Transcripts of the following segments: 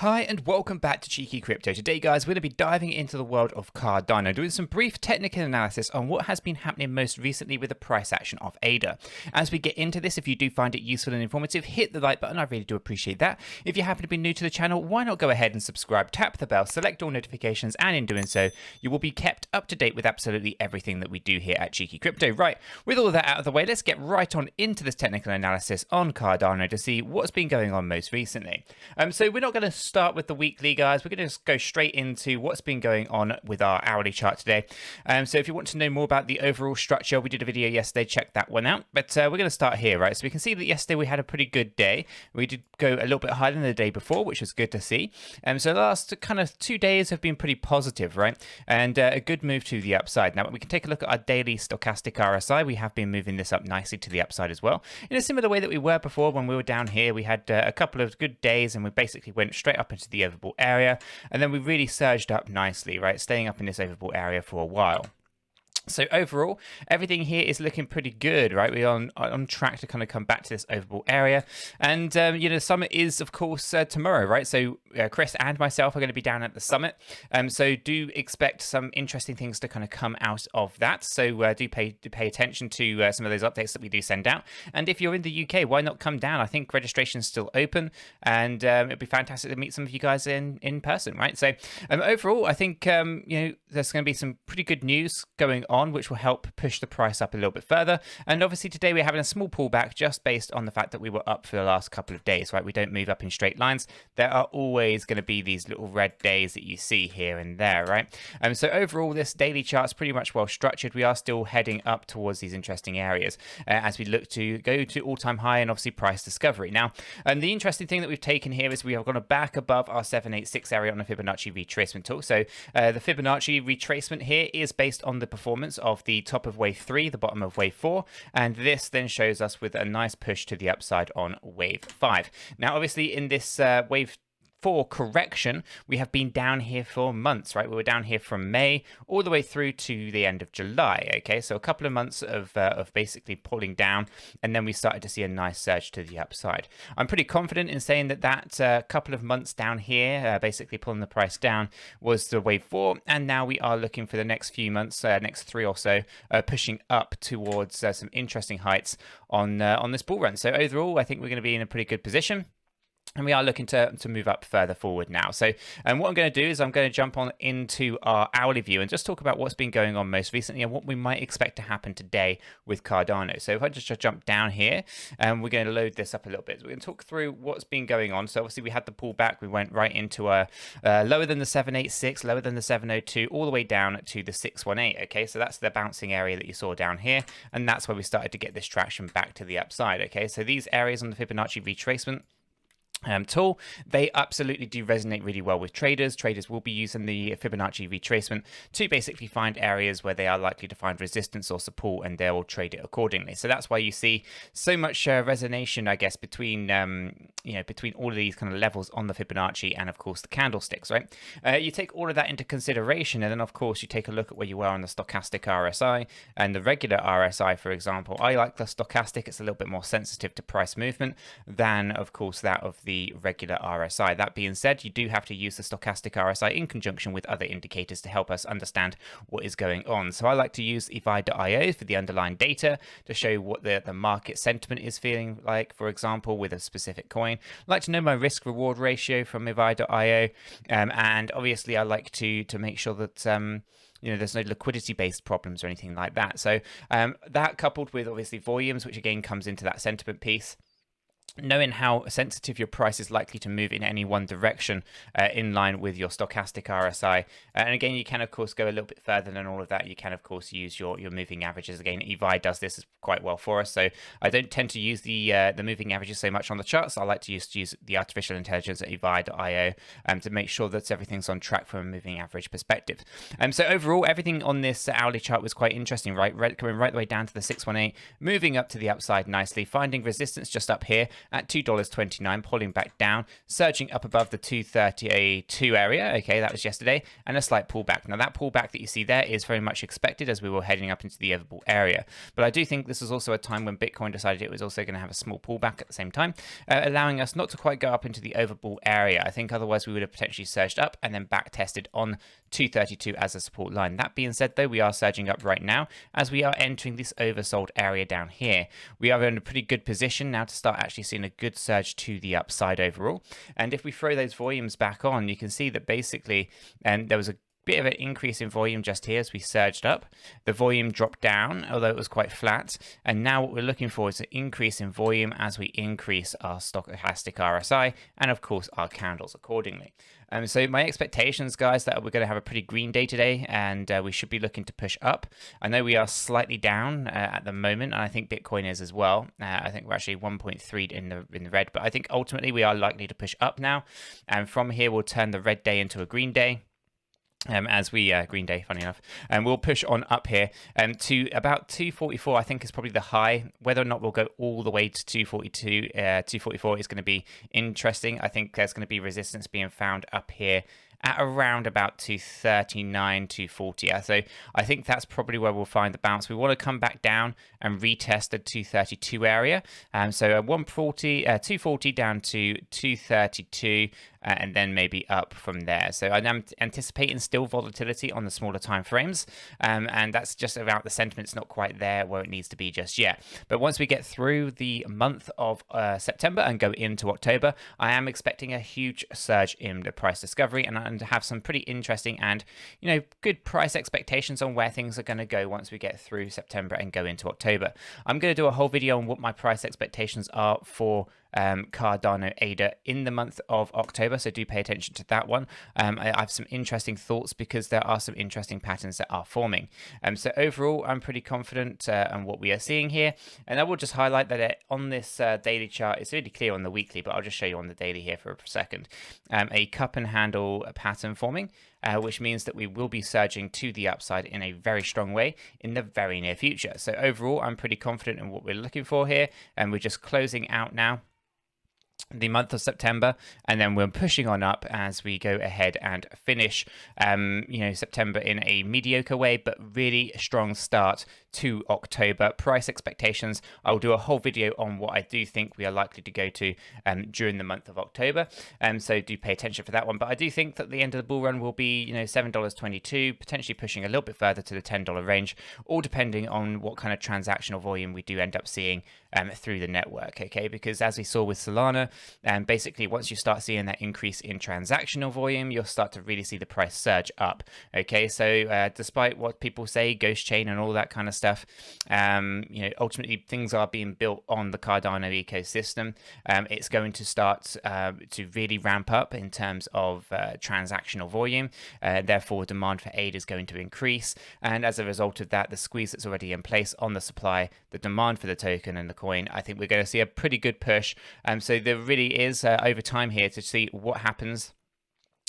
Hi and welcome back to Cheeky Crypto. Today guys, we're going to be diving into the world of Cardano, doing some brief technical analysis on what has been happening most recently with the price action of ADA. As we get into this, if you do find it useful and informative, hit the like button, I really do appreciate that. If you happen to be new to the channel, why not go ahead and subscribe, tap the bell, select all notifications, and in doing so, you will be kept up to date with absolutely everything that we do here at Cheeky Crypto. Right, with all of that out of the way, let's get right on into this technical analysis on Cardano to see what's been going on most recently. So we're not going to start with the weekly, guys. We're going to just go straight into what's been going on with our hourly chart today. So if you want to know more about the overall structure, we did a video yesterday, check that one out. But we're going to start here, right? So we can see that yesterday we had a pretty good day. We did go a little bit higher than the day before, which was good to see. So the last kind of 2 days have been pretty positive, right? And a good move to the upside. Now we can take a look at our daily stochastic RSI. We have been moving this up nicely to the upside as well, in a similar way that we were before when we were down here. We had a couple of good days and we basically went straight up into the overbought area, and then we really surged up nicely, right, staying up in this overbought area for a while. So overall, everything here is looking pretty good, right? We're on track to kind of come back to this overbought area. And, the summit is, of course, tomorrow, right? So Chris and myself are going to be down at the summit. So do expect some interesting things to kind of come out of that. So do pay attention to some of those updates that we do send out. And if you're in the UK, why not come down? I think registration is still open, and it'd be fantastic to meet some of you guys in person, right? So overall, I think, there's going to be some pretty good news going on, which will help push the price up a little bit further. And obviously today we're having a small pullback just based on the fact that we were up for the last couple of days, right? We don't move up in straight lines. There are always going to be these little red days that you see here and there, right? So overall, this daily chart's pretty much well structured. We are still heading up towards these interesting areas as we look to go to all-time high and obviously price discovery. Now, the interesting thing that we've taken here is we have gone back above our 786 area on the Fibonacci retracement tool. So the Fibonacci retracement here is based on the performance of the top of wave 3, the bottom of wave 4, and this then shows us with a nice push to the upside on wave 5. Now, obviously, in this wave 4 correction, we have been down here for months, right? We were down here from May all the way through to the end of July, okay? So a couple of months of basically pulling down, and then we started to see a nice surge to the upside. I'm pretty confident in saying that couple of months down here, basically pulling the price down, was the wave 4, and now we are looking for the next few months, next 3 or so, pushing up towards some interesting heights on this bull run. So overall, I think we're going to be in a pretty good position. And we are looking to move up further forward now. So what I'm going to do is I'm going to jump on into our hourly view and just talk about what's been going on most recently and what we might expect to happen today with Cardano. So if I just jump down here, and we're going to load this up a little bit. So we're going to talk through what's been going on. So obviously we had the pullback. We went right into a lower than the 786, lower than the 702, all the way down to the 618. Okay, so that's the bouncing area that you saw down here. And that's where we started to get this traction back to the upside. Okay, so these areas on the Fibonacci retracement tool, they absolutely do resonate really well with traders. Traders will be using the Fibonacci retracement to basically find areas where they are likely to find resistance or support, and they will trade it accordingly. So that's why you see so much resonation, I guess, between between all of these kind of levels on the Fibonacci and, of course, the candlesticks, right? You take all of that into consideration, and then, of course, you take a look at where you are on the stochastic RSI and the regular RSI, for example. I like the stochastic. It's a little bit more sensitive to price movement than, of course, that of the regular RSI. That being said, you do have to use the stochastic RSI in conjunction with other indicators to help us understand what is going on. So I like to use EVI.io for the underlying data to show what the market sentiment is feeling like, for example, with a specific coin. I like to know my risk reward ratio from EVI.io, and obviously I like to make sure that there's no liquidity based problems or anything like that. So that coupled with obviously volumes, which again comes into that sentiment piece, knowing how sensitive your price is likely to move in any one direction in line with your stochastic RSI. And again, you can, of course, go a little bit further than all of that. You can, of course, use your moving averages. Again, EVI does this quite well for us. So I don't tend to use the moving averages so much on the charts. I like to use the artificial intelligence at EVI.io to make sure that everything's on track from a moving average perspective. So overall, everything on this hourly chart was quite interesting, right? Coming right the way down to the 618, moving up to the upside nicely, finding resistance just up here, at $2.29, pulling back down, surging up above the 232 area. Okay, that was yesterday, and a slight pullback. Now that pullback that you see there is very much expected as we were heading up into the overbought area. But I do think this was also a time when Bitcoin decided it was also going to have a small pullback at the same time, allowing us not to quite go up into the overbought area. I think otherwise we would have potentially surged up and then back tested on 232 as a support line. That being said, though, we are surging up right now as we are entering this oversold area down here. We are in a pretty good position now to start actually seeing a good surge to the upside overall. And if we throw those volumes back on, you can see that basically there was a bit of an increase in volume just here as we surged up. The volume dropped down, although it was quite flat. And now what we're looking for is an increase in volume as we increase our stochastic RSI and, of course, our candles accordingly. So my expectations, guys, that we're going to have a pretty green day today, and we should be looking to push up. I know we are slightly down at the moment, and I think Bitcoin is as well. I think we're actually 1.3 in the red, but I think ultimately we are likely to push up now. And from here, we'll turn the red day into a green day. As we green day, funny enough, and we'll push on up here to about 244. I think is probably the high. Whether or not we'll go all the way to 242, 244 is going to be interesting. I think there's going to be resistance being found up here at around about 239, 240. So I think that's probably where we'll find the bounce. We want to come back down and retest the 232 area. So 240 down to 232. And then maybe up from there. So I'm anticipating still volatility on the smaller time frames, and that's just about the sentiment's not quite there where it needs to be just yet. But once we get through the month of September and go into October, I am expecting a huge surge in the price discovery, and have some pretty interesting and good price expectations on where things are going to go once we get through September and go into October. I'm going to do a whole video on what my price expectations are for Cardano ADA in the month of October, so do pay attention to that one. I have some interesting thoughts because there are some interesting patterns that are forming. So overall, I'm pretty confident on what we are seeing here, and I will just highlight that on this daily chart, it's really clear on the weekly, but I'll just show you on the daily here for a second. A cup and handle pattern forming, which means that we will be surging to the upside in a very strong way in the very near future. So overall, I'm pretty confident in what we're looking for here, and we're just closing out now the month of September, and then we're pushing on up as we go ahead and finish September in a mediocre way, but really strong start to October. Price expectations, I'll do a whole video on what I do think we are likely to go to during the month of October, so do pay attention for that one. But I do think that the end of the bull run will be $7.22, potentially pushing a little bit further to the $10 range, all depending on what kind of transactional volume we do end up seeing through the network. Okay, because as we saw with Solana, basically once you start seeing that increase in transactional volume, you'll start to really see the price surge up. Okay, so despite what people say, ghost chain and all that kind of stuff, ultimately things are being built on the Cardano ecosystem. It's going to start to really ramp up in terms of transactional volume, therefore demand for ADA is going to increase, and as a result of that, the squeeze that's already in place on the supply, the demand for the token and the coin, I think we're going to see a pretty good push. So there really is over time here to see what happens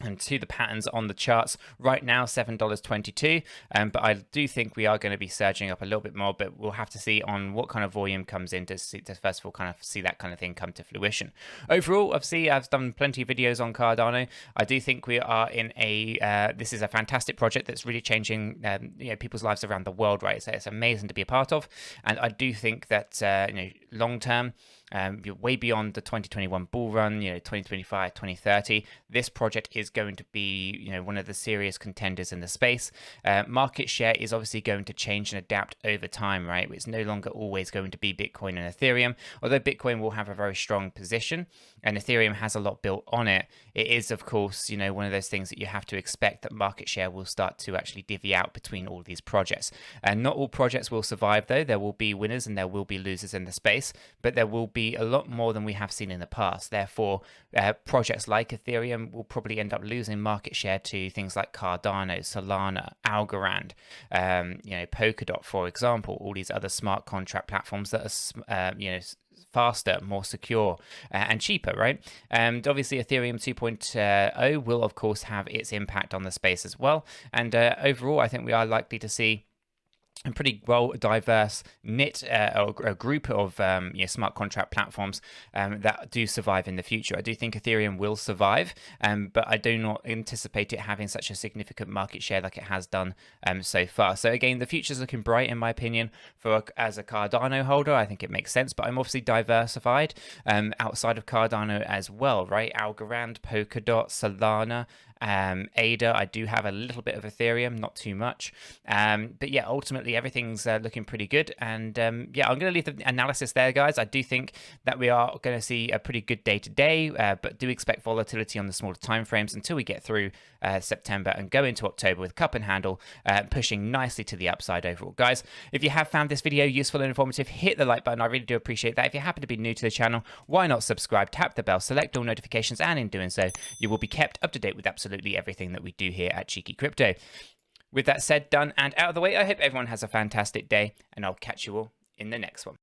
and to the patterns on the charts. Right now $7.22, but I do think we are going to be surging up a little bit more, but we'll have to see on what kind of volume comes in to first of all kind of see that kind of thing come to fruition. Overall, obviously I've done plenty of videos on Cardano. I do think we are in a this is a fantastic project that's really changing people's lives around the world, right? So it's amazing to be a part of, and I do think that long term, way beyond the 2021 bull run, 2025, 2030, this project is going to be, one of the serious contenders in the space. Market share is obviously going to change and adapt over time, right? It's no longer always going to be Bitcoin and Ethereum, although Bitcoin will have a very strong position and Ethereum has a lot built on it. It is, of course, one of those things that you have to expect that market share will start to actually divvy out between all these projects. And not all projects will survive, though. There will be winners and there will be losers in the space, but there will be a lot more than we have seen in the past. Therefore, projects like Ethereum will probably end up losing market share to things like Cardano, Solana, Algorand, Polkadot, for example, all these other smart contract platforms that are, faster, more secure, and cheaper, right? And obviously Ethereum 2.0 will, of course, have its impact on the space as well. And overall, I think we are likely to see a pretty well diverse knit or a group of smart contract platforms that do survive in the future. I do think Ethereum will survive, but I do not anticipate it having such a significant market share like it has done so far. So again, the future's looking bright in my opinion. As a Cardano holder, I think it makes sense, but I'm obviously diversified outside of Cardano as well, right? Algorand, Polkadot, Solana, ADA. I do have a little bit of Ethereum, not too much, but yeah, ultimately everything's looking pretty good. And yeah, I'm going to leave the analysis there, guys. I do think that we are going to see a pretty good day today, but do expect volatility on the smaller timeframes until we get through September and go into October with cup and handle pushing nicely to the upside overall. Guys, if you have found this video useful and informative, hit the like button. I really do appreciate that. If you happen to be new to the channel, why not subscribe, tap the bell, select all notifications, and in doing so, you will be kept up to date with absolutely everything that we do here at Cheeky Crypto. With that said, done, and out of the way, I hope everyone has a fantastic day, and I'll catch you all in the next one.